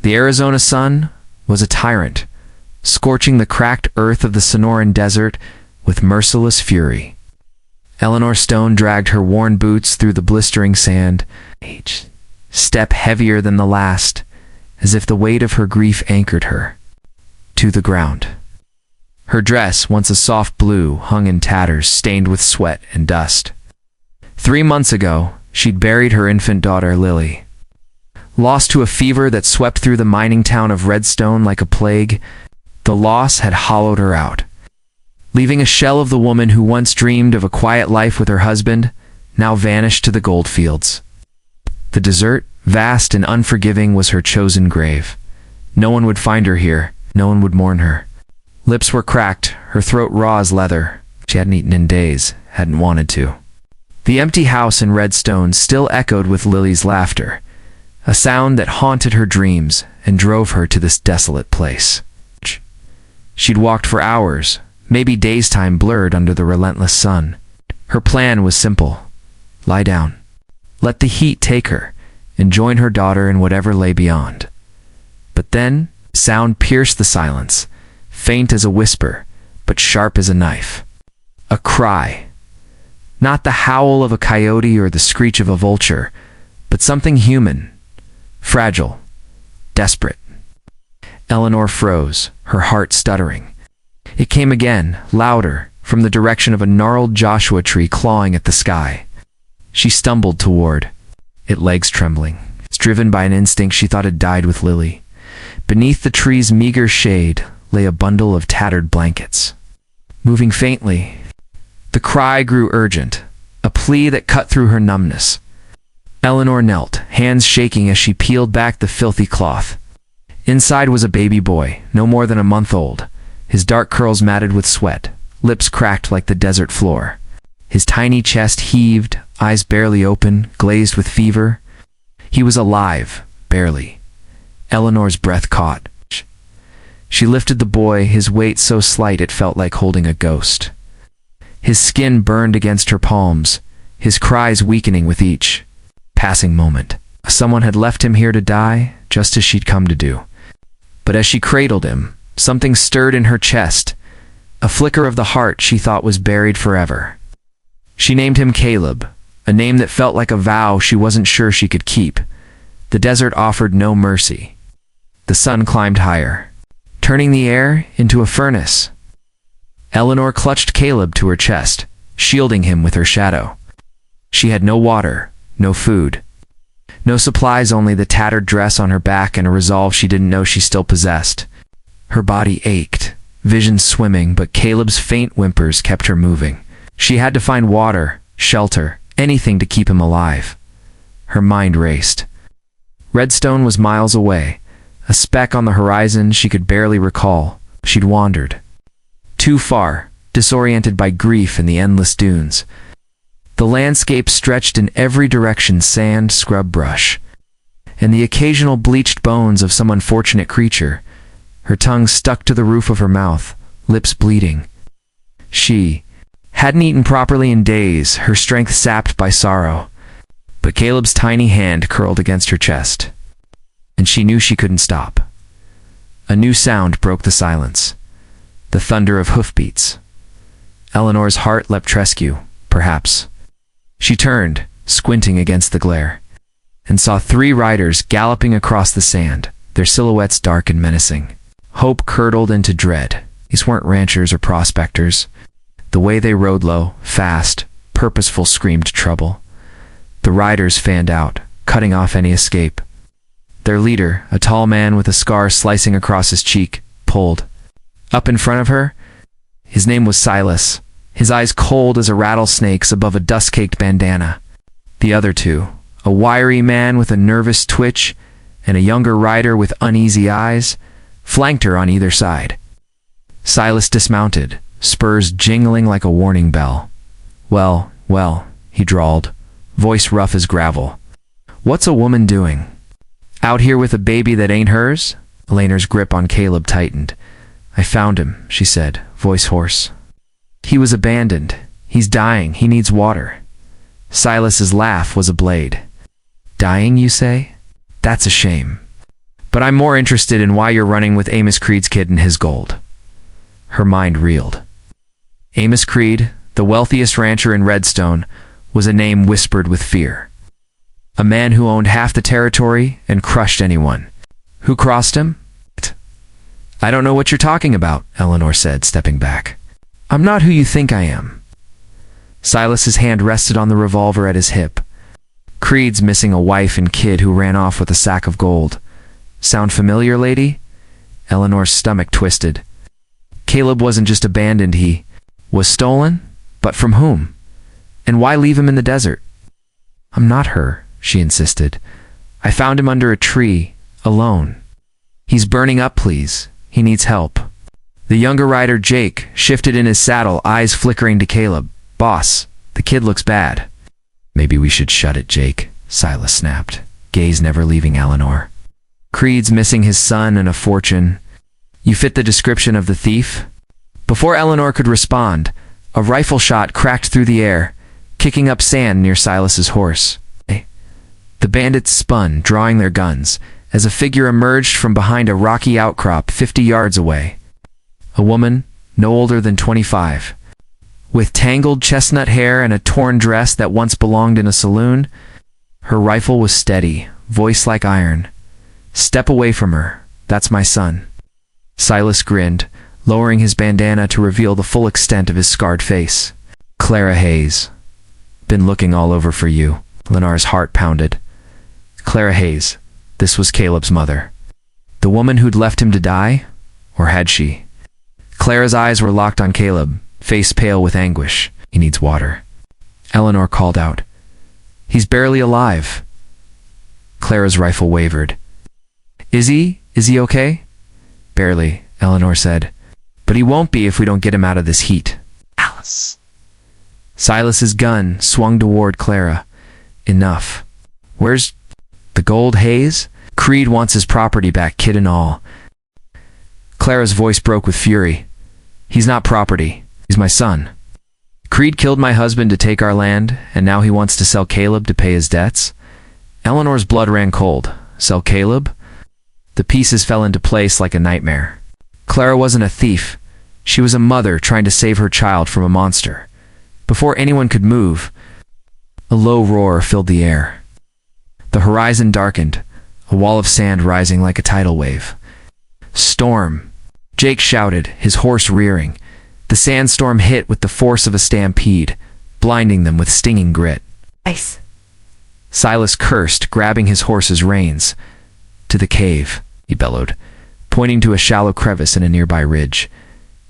The Arizona sun was a tyrant, scorching the cracked earth of the Sonoran desert with merciless fury. Eleanor Stone dragged her worn boots through the blistering sand, each step heavier than the last, as if the weight of her grief anchored her to the ground. Her dress, once a soft blue, hung in tatters, stained with sweat and dust. 3 months ago, she'd buried her infant daughter, Lily. Lost to a fever that swept through the mining town of Redstone like a plague, the loss had hollowed her out. Leaving a shell of the woman who once dreamed of a quiet life with her husband, now vanished to the goldfields. The desert, vast and unforgiving, was her chosen grave. No one would find her here, no one would mourn her. Lips were cracked, her throat raw as leather. She hadn't eaten in days, hadn't wanted to. The empty house in Redstone still echoed with Lily's laughter, a sound that haunted her dreams and drove her to this desolate place. She'd walked for hours, maybe days' time blurred under the relentless sun. Her plan was simple. Lie down. Let the heat take her, and join her daughter in whatever lay beyond. But then, sound pierced the silence, faint as a whisper, but sharp as a knife. A cry. Not the howl of a coyote or the screech of a vulture, but something human, fragile, desperate. Eleanor froze, her heart stuttering. It came again, louder, from the direction of a gnarled Joshua tree clawing at the sky. She stumbled toward it, legs trembling, driven by an instinct she thought had died with Lily. Beneath the tree's meager shade lay a bundle of tattered blankets. Moving faintly, the cry grew urgent, a plea that cut through her numbness. Eleanor knelt, hands shaking as she peeled back the filthy cloth. Inside was a baby boy, no more than a month old, his dark curls matted with sweat, lips cracked like the desert floor. His tiny chest heaved, eyes barely open, glazed with fever. He was alive, barely. Eleanor's breath caught. She lifted the boy, his weight so slight it felt like holding a ghost. His skin burned against her palms, his cries weakening with each passing moment. Someone had left him here to die, just as she'd come to do. But as she cradled him, something stirred in her chest, a flicker of the heart she thought was buried forever. She named him Caleb, a name that felt like a vow she wasn't sure she could keep. The desert offered no mercy. The sun climbed higher, turning the air into a furnace. Eleanor clutched Caleb to her chest, shielding him with her shadow. She had no water, no food. No supplies, only the tattered dress on her back and a resolve she didn't know she still possessed. Her body ached, vision swimming, but Caleb's faint whimpers kept her moving. She had to find water, shelter, anything to keep him alive. Her mind raced. Redstone was miles away, a speck on the horizon she could barely recall. She'd wandered too far, disoriented by grief and the endless dunes. The landscape stretched in every direction, sand, scrub brush, and the occasional bleached bones of some unfortunate creature. Her tongue stuck to the roof of her mouth, lips bleeding. She hadn't eaten properly in days, her strength sapped by sorrow. But Caleb's tiny hand curled against her chest, and she knew she couldn't stop. A new sound broke the silence, the thunder of hoofbeats. Eleanor's heart leapt rescue, perhaps. She turned, squinting against the glare, and saw 3 riders galloping across the sand, their silhouettes dark and menacing. Hope curdled into dread. These weren't ranchers or prospectors. The way they rode low, fast, purposeful, screamed trouble. The riders fanned out, cutting off any escape. Their leader, a tall man with a scar slicing across his cheek, pulled. Up in front of her, his name was Silas, his eyes cold as a rattlesnake's above a dust-caked bandana. The other 2, a wiry man with a nervous twitch and a younger rider with uneasy eyes, flanked her on either side. Silas dismounted, spurs jingling like a warning bell. Well, he drawled, voice rough as gravel. What's a woman doing? Out here with a baby that ain't hers? Eleanor's grip on Caleb tightened. I found him, she said, voice hoarse. He was abandoned. He's dying. He needs water. Silas's laugh was a blade. Dying, you say? That's a shame. But I'm more interested in why you're running with Amos Creed's kid and his gold. Her mind reeled. Amos Creed, the wealthiest rancher in Redstone, was a name whispered with fear. A man who owned half the territory and crushed anyone. Who crossed him? I don't know what you're talking about, Eleanor said, stepping back. I'm not who you think I am. Silas's hand rested on the revolver at his hip. Creed's missing a wife and kid who ran off with a sack of gold. Sound familiar, lady? Eleanor's stomach twisted. Caleb wasn't just abandoned, he was stolen? But from whom? And why leave him in the desert? I'm not her, she insisted. I found him under a tree, alone. He's burning up, please. He needs help. The younger rider, Jake, shifted in his saddle, eyes flickering to Caleb. Boss, the kid looks bad. Maybe we should shut it, Jake, Silas snapped, gaze never leaving Eleanor. Creed's missing his son and a fortune. You fit the description of the thief? Before Eleanor could respond, a rifle shot cracked through the air, kicking up sand near Silas's horse. The bandits spun, drawing their guns, as a figure emerged from behind a rocky outcrop 50 yards away. A woman, no older than 25. With tangled chestnut hair and a torn dress that once belonged in a saloon, her rifle was steady, voice like iron. Step away from her. That's my son. Silas grinned, lowering his bandana to reveal the full extent of his scarred face. Clara Hayes. Been looking all over for you. Lennar's heart pounded. Clara Hayes. This was Caleb's mother. The woman who'd left him to die? Or had she? Clara's eyes were locked on Caleb, face pale with anguish. He needs water. Eleanor called out. He's barely alive. Clara's rifle wavered. Is he okay? Barely, Eleanor said. But he won't be if we don't get him out of this heat. Alice. Silas's gun swung toward Clara. Enough. Where's the gold, Hayes? Creed wants his property back, kid and all. Clara's voice broke with fury. He's not property. He's my son. Creed killed my husband to take our land, and now he wants to sell Caleb to pay his debts? Eleanor's blood ran cold. Sell Caleb? The pieces fell into place like a nightmare. Clara wasn't a thief. She was a mother trying to save her child from a monster. Before anyone could move, a low roar filled the air. The horizon darkened, a wall of sand rising like a tidal wave. Storm! Jake shouted, his horse rearing. The sandstorm hit with the force of a stampede, blinding them with stinging grit. Ice! Silas cursed, grabbing his horse's reins. To the cave, he bellowed, pointing to a shallow crevice in a nearby ridge.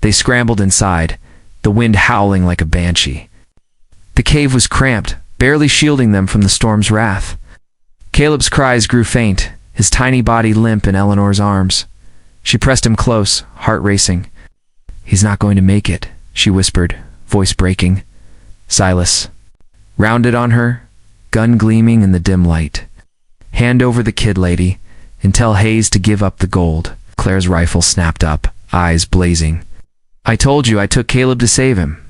They scrambled inside, the wind howling like a banshee. The cave was cramped, barely shielding them from the storm's wrath. Caleb's cries grew faint, his tiny body limp in Eleanor's arms. She pressed him close, heart racing. He's not going to make it, she whispered, voice breaking. Silas rounded on her, gun gleaming in the dim light. Hand over the kid, lady, and tell Hayes to give up the gold. Claire's rifle snapped up, eyes blazing. I told you I took Caleb to save him.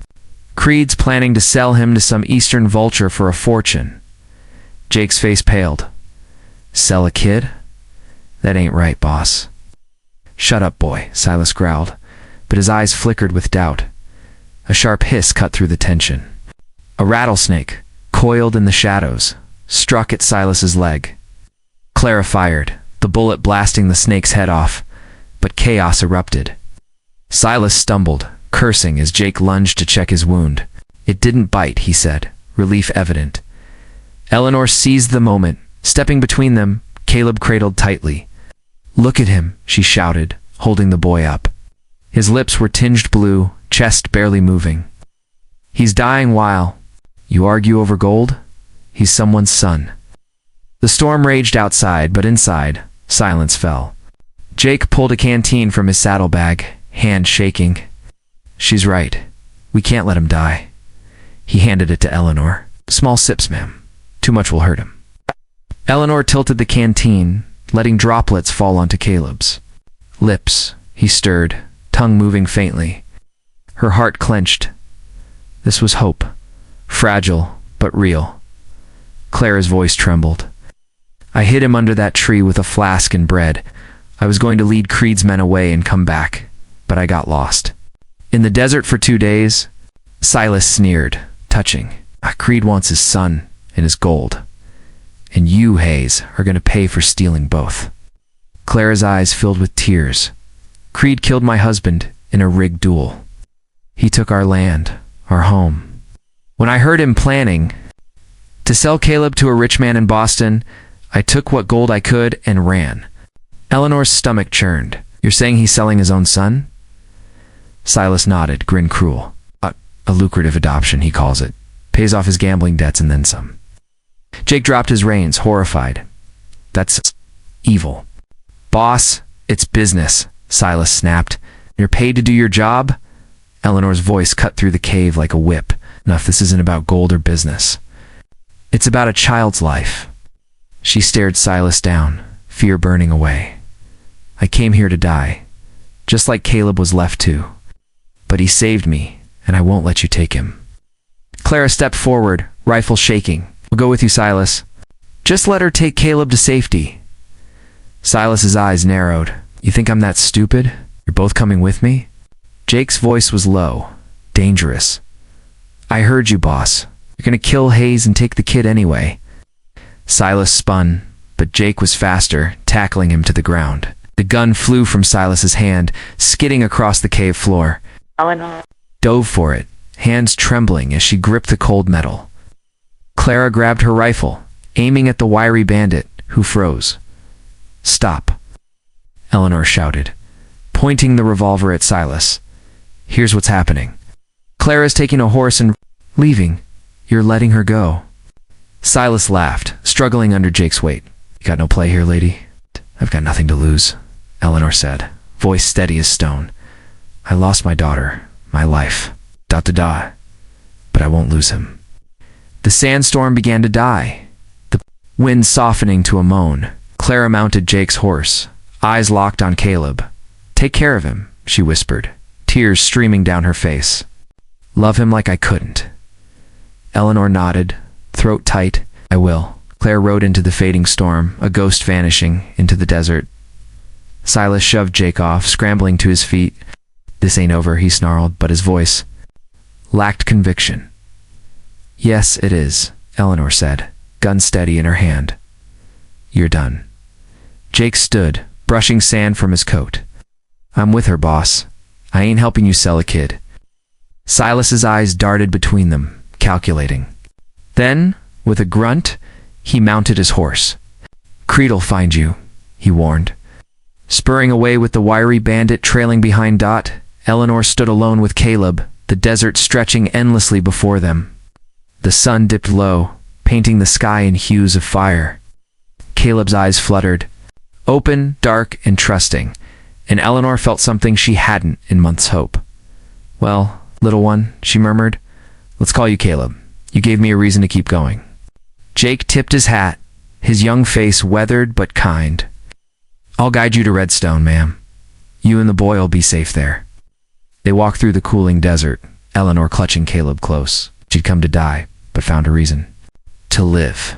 Creed's planning to sell him to some eastern vulture for a fortune. Jake's face paled. Sell a kid? That ain't right, boss. Shut up, boy, Silas growled, but his eyes flickered with doubt. A sharp hiss cut through the tension. A rattlesnake, coiled in the shadows, struck at Silas's leg. Clara fired, the bullet blasting the snake's head off, but chaos erupted. Silas stumbled, cursing as Jake lunged to check his wound. It didn't bite, he said, relief evident. Eleanor seized the moment. Stepping between them, Caleb cradled tightly. Look at him, she shouted, holding the boy up. His lips were tinged blue, chest barely moving. He's dying while you argue over gold? He's someone's son. The storm raged outside, but inside, silence fell. Jake pulled a canteen from his saddlebag, hand shaking. She's right. We can't let him die. He handed it to Eleanor. Small sips, ma'am. Too much will hurt him. Eleanor tilted the canteen, letting droplets fall onto Caleb's lips. He stirred, tongue moving faintly. Her heart clenched. This was hope. Fragile, but real. Clara's voice trembled. I hid him under that tree with a flask and bread. I was going to lead Creed's men away and come back, but I got lost. In the desert for 2 days, Silas sneered, touching. Creed wants his son and his gold. And you, Hayes, are going to pay for stealing both. Clara's eyes filled with tears. Creed killed my husband in a rigged duel. He took our land, our home. When I heard him planning to sell Caleb to a rich man in Boston, I took what gold I could and ran. Eleanor's stomach churned. You're saying he's selling his own son? Silas nodded, grin cruel. A lucrative adoption, he calls it. Pays off his gambling debts and then some. Jake dropped his reins, horrified. That's evil. Boss, it's business, Silas snapped. You're paid to do your job? Eleanor's voice cut through the cave like a whip. Enough, this isn't about gold or business. It's about a child's life. She stared Silas down, fear burning away. I came here to die, just like Caleb was left to. But he saved me, and I won't let you take him. Clara stepped forward, rifle shaking. We'll go with you, Silas. Just let her take Caleb to safety. Silas's eyes narrowed. You think I'm that stupid? You're both coming with me? Jake's voice was low, dangerous. I heard you, boss. You're gonna kill Hayes and take the kid anyway. Silas spun, but Jake was faster, tackling him to the ground. The gun flew from Silas's hand, skidding across the cave floor. Eleanor dove for it, hands trembling as she gripped the cold metal. Clara grabbed her rifle, aiming at the wiry bandit, who froze. Stop, Eleanor shouted, pointing the revolver at Silas. Here's what's happening. Clara's taking a horse and leaving. You're letting her go. Silas laughed, struggling under Jake's weight. You got no play here, lady? I've got nothing to lose, Eleanor said, voice steady as stone. I lost my daughter, my life, da-da-da, but I won't lose him. The sandstorm began to die, the wind softening to a moan. Clara mounted Jake's horse, eyes locked on Caleb. Take care of him, she whispered, tears streaming down her face. Love him like I couldn't. Eleanor nodded, throat tight. I will. Claire rode into the fading storm, a ghost vanishing into the desert. Silas shoved Jake off, scrambling to his feet. This ain't over, he snarled, but his voice lacked conviction. Yes, it is, Eleanor said, gun steady in her hand. You're done. Jake stood, brushing sand from his coat. I'm with her, boss. I ain't helping you sell a kid. Silas's eyes darted between them, calculating. Then, with a grunt, he mounted his horse. Creed'll find you, he warned. Spurring away with the wiry bandit trailing behind Dot, Eleanor stood alone with Caleb, the desert stretching endlessly before them. The sun dipped low, painting the sky in hues of fire. Caleb's eyes fluttered, open, dark, and trusting, and Eleanor felt something she hadn't in months' hope. Well, little one, she murmured, let's call you Caleb. You gave me a reason to keep going. Jake tipped his hat, his young face weathered but kind. I'll guide you to Redstone, ma'am. You and the boy'll be safe there. They walked through the cooling desert, Eleanor clutching Caleb close. She'd come to die, but found a reason. To live.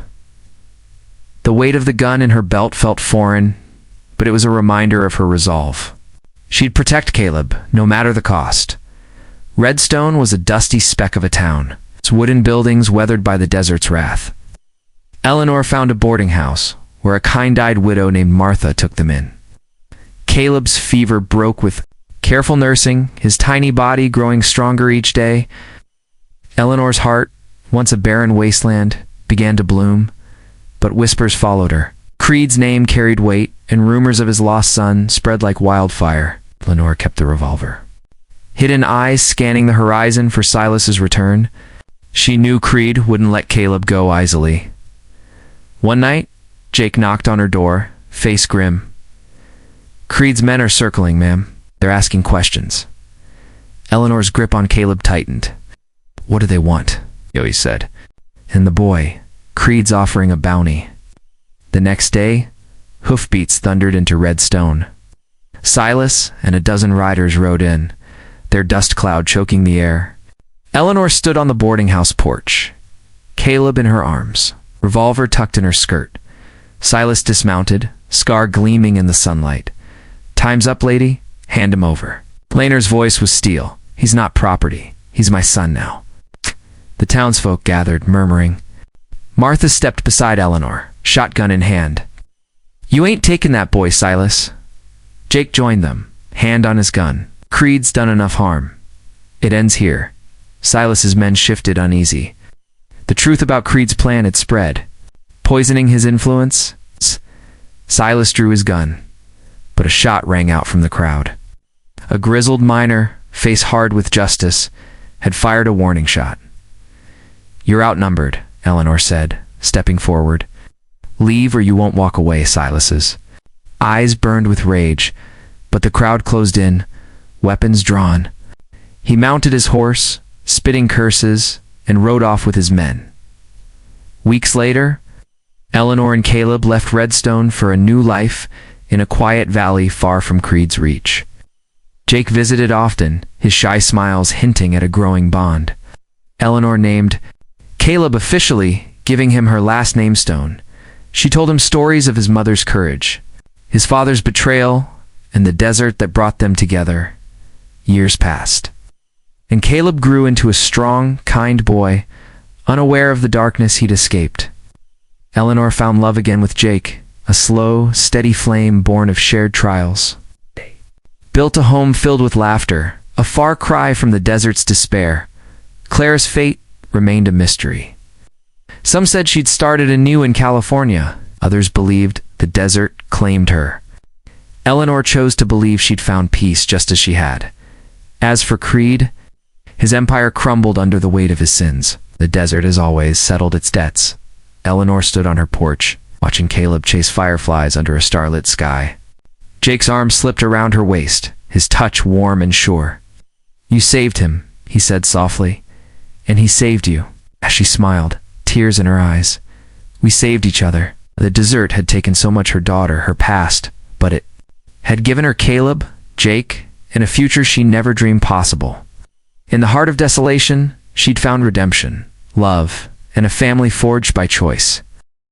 The weight of the gun in her belt felt foreign, but it was a reminder of her resolve. She'd protect Caleb, no matter the cost. Redstone was a dusty speck of a town, its wooden buildings weathered by the desert's wrath. Eleanor found a boarding house, where a kind-eyed widow named Martha took them in. Caleb's fever broke with careful nursing, his tiny body growing stronger each day. Eleanor's heart, once a barren wasteland, began to bloom, but whispers followed her. Creed's name carried weight, and rumors of his lost son spread like wildfire. Eleanor kept the revolver. Hidden eyes scanning the horizon for Silas's return. She knew Creed wouldn't let Caleb go easily. One night, Jake knocked on her door, face grim. Creed's men are circling, ma'am. They're asking questions. Eleanor's grip on Caleb tightened. What do they want? He said. And the boy, Creed's offering a bounty. The next day, hoofbeats thundered into Redstone. Silas and a dozen riders rode in, their dust cloud choking the air. Eleanor stood on the boarding house porch, Caleb in her arms, revolver tucked in her skirt. Silas dismounted, scar gleaming in the sunlight. Time's up, lady. Hand him over. Laner's voice was steel. He's not property. He's my son now. The townsfolk gathered, murmuring. Martha stepped beside Eleanor, shotgun in hand. You ain't taking that boy, Silas. Jake joined them, hand on his gun. Creed's done enough harm. It ends here. Silas's men shifted uneasy. The truth about Creed's plan had spread. Poisoning his influence? Silas drew his gun, but a shot rang out from the crowd. A grizzled miner, face hard with justice, had fired a warning shot. You're outnumbered, Eleanor said, stepping forward. Leave or you won't walk away, Silas's eyes burned with rage, but the crowd closed in, weapons drawn. He mounted his horse, spitting curses, and rode off with his men. Weeks later, Eleanor and Caleb left Redstone for a new life in a quiet valley far from Creed's reach. Jake visited often, his shy smiles hinting at a growing bond. Eleanor named Caleb officially, giving him her last name stone. She told him stories of his mother's courage, his father's betrayal, and the desert that brought them together. Years passed, and Caleb grew into a strong, kind boy, unaware of the darkness he'd escaped. Eleanor found love again with Jake, a slow, steady flame born of shared trials. Built a home filled with laughter, a far cry from the desert's despair. Claire's fate remained a mystery. Some said she'd started anew in California. Others believed the desert claimed her. Eleanor chose to believe she'd found peace just as she had. As for Creed, his empire crumbled under the weight of his sins. The desert, as always, settled its debts. Eleanor stood on her porch, watching Caleb chase fireflies under a starlit sky. Jake's arm slipped around her waist, his touch warm and sure. You saved him, he said softly, and he saved you. As she smiled, tears in her eyes. We saved each other. The desert had taken so much her daughter, her past, but it had given her Caleb, Jake, and a future she never dreamed possible. In the heart of desolation, she'd found redemption, love, and a family forged by choice.